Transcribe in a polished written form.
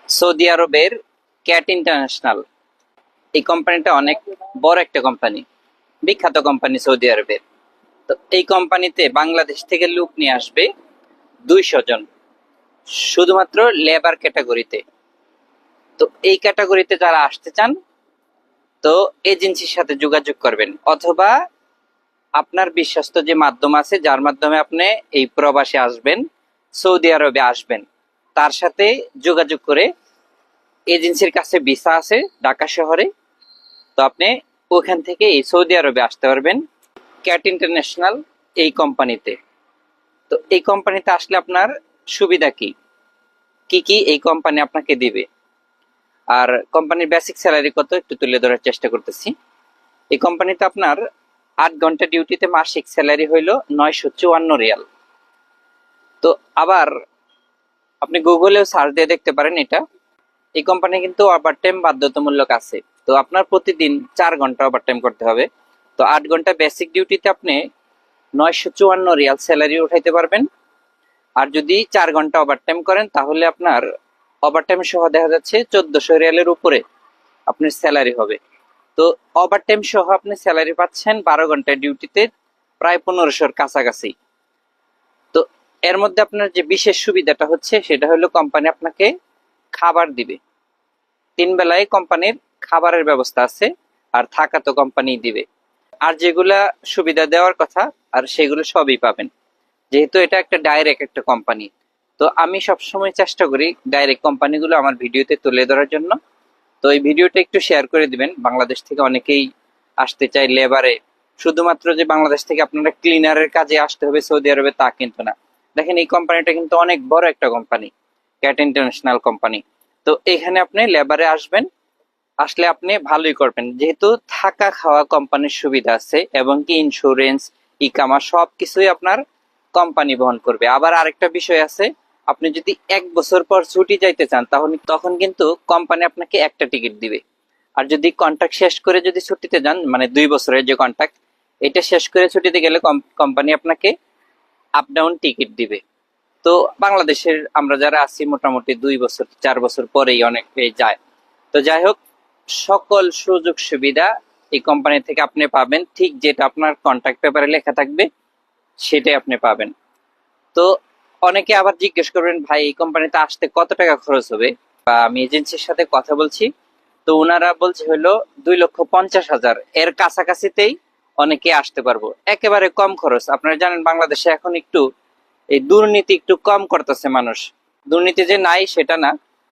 Saudi আরবের cat international, এই কোম্পানিটা অনেক বড় একটা কোম্পানি, বিখ্যাত কোম্পানি সৌদি আরবের। তো এই কোম্পানিতে বাংলাদেশ থেকে লোক নিয়ে আসবে 200 জন, শুধুমাত্র লেবার ক্যাটাগরিতে। তো এই ক্যাটাগরিতে যারা আসতে চান, তো এজেন্সির সাথে যোগাযোগ করবেন, অথবা আপনার বিশ্বস্ত যে মাধ্যম আছে যার মাধ্যমে আপনি এই প্রবাসে আসবেন, সৌদি আরবে আসবেন, তার সাথে যোগাযোগ করে, এজেন্সির কাছে ভিসা আছে ঢাকা শহরে, তো আপনি ওখান থেকে এই সৌদি আরবে আসতে পারবেন ক্যাট ইন্টারন্যাশনাল এই কোম্পানিতে। তো এই কোম্পানিতে আসলে আপনার সুবিধা কি কি কি এই কোম্পানি আপনাকে দিবে, আর কোম্পানির বেসিক স্যালারি কত একটু তুলে ধরার চেষ্টা করতেছি। এই কোম্পানিতে আপনার 8 ঘন্টা ডিউটিতে মাসিক স্যালারি হইল 954 রিয়াল। তো আবার আপনি গুগলেও সার্চ দিয়ে দেখতে পারেন এটা। এই কোম্পানি কিন্তু ওভারটাইম বাধ্যতামূলক আছে, তো আপনার প্রতিদিন 4 ঘন্টা ওভারটাইম করতে হবে। তো 8 ঘন্টা বেসিক ডিউটিতে আপনি 954 রিয়াল স্যালারি উঠাইতে পারবেন। আর যদি 4 ঘন্টা ওভারটাইম করেন তাহলে আপনার ওভারটাইম সহ দেখা যাচ্ছে 1400 রিয়ালের উপরে আপনার স্যালারি হবে। তো ওভারটাইম সহ আপনি স্যালারি পাচ্ছেন 12 ঘন্টা ডিউটিতে প্রায় 1500-র কাছাকাছি। তো এর মধ্যে আপনার যে বিশেষ সুবিধাটা হচ্ছে সেটা হলো কোম্পানি আপনাকে খাবার দিবে, 3 বেলায় কোম্পানির খাবারের ব্যবস্থা আছে, আর থাকা তো কোম্পানি দিবে। আর যেগুলা সুবিধা দেওয়ার কথা আর সেগুলো সবই পাবেন, যেহেতু এটা একটা ডাইরেক্ট একটা কোম্পানি। তো আমি সবসময় চেষ্টা করি ডাইরেক্ট কোম্পানিগুলো আমার ভিডিওতে তুলে ধরার জন্য। তো এই ভিডিওটা একটু শেয়ার করে দিবেন। বাংলাদেশ থেকে অনেকেই আসতে চায় লেবারে, শুধুমাত্র যে বাংলাদেশ থেকে আপনারা ক্লিনারের কাজে আসতে হবে সৌদি আরবে তা কিন্তু না। দেখেন এই কোম্পানিটা কিন্তু অনেক বড় একটা কোম্পানি, ক্যাট ইন্টারন্যাশনাল কোম্পানি। তো এখানে আপনি লেবারে আসবেন, আসলে আপনি ভালোই করবেন, যেহেতু থাকা খাওয়া কোম্পানির সুবিধা আছে, এবং কি ইন্স্যুরেন্স, ইকামা সবকিছুই আপনার কোম্পানি বহন করবে। আবার আরেকটা বিষয় আছে, আপনি যদি 1 বছর পর ছুটি যাইতে চান তাহলে তখন কিন্তু কোম্পানি আপনাকে একটা টিকিট দিবে। আর যদি কন্ট্রাক্ট শেষ করে যদি ছুটিতে যান, মানে 2 বছরের যে কন্ট্রাক্ট, এটা শেষ করে ছুটিতে গেলে কোম্পানি আপনাকে আপ ডাউন টিকিট দিবে। তো বাংলাদেশের আমরা যারা আছি মোটামুটি 2 বছর 4 বছর পরেই অনেকে যায়। তো যাই হোক, সকল সুযোগ সুবিধা এই কোম্পানি থেকে আপনি পাবেন, ঠিক যেটা আপনার কন্ট্রাক্ট পেপারে লেখা থাকবে সেটাই আপনি পাবেন। তো অনেকে আবার জিজ্ঞেস করবেন, ভাই এই কোম্পানিতে আসতে কত টাকা খরচ হবে, বা আমি এজেন্সির সাথে কথা বলছি, তো ওনারা বলছে হলো 2,50,000 এর কাছাকাছিতেই অনেকে আসতে পারবো, একেবারে কম খরচ। আপনারা জানেন বাংলাদেশে এখন একটু এই দুর্নীতি একটু কম করতেছে মানুষ, দুর্নীতি যে নাই সেটা না,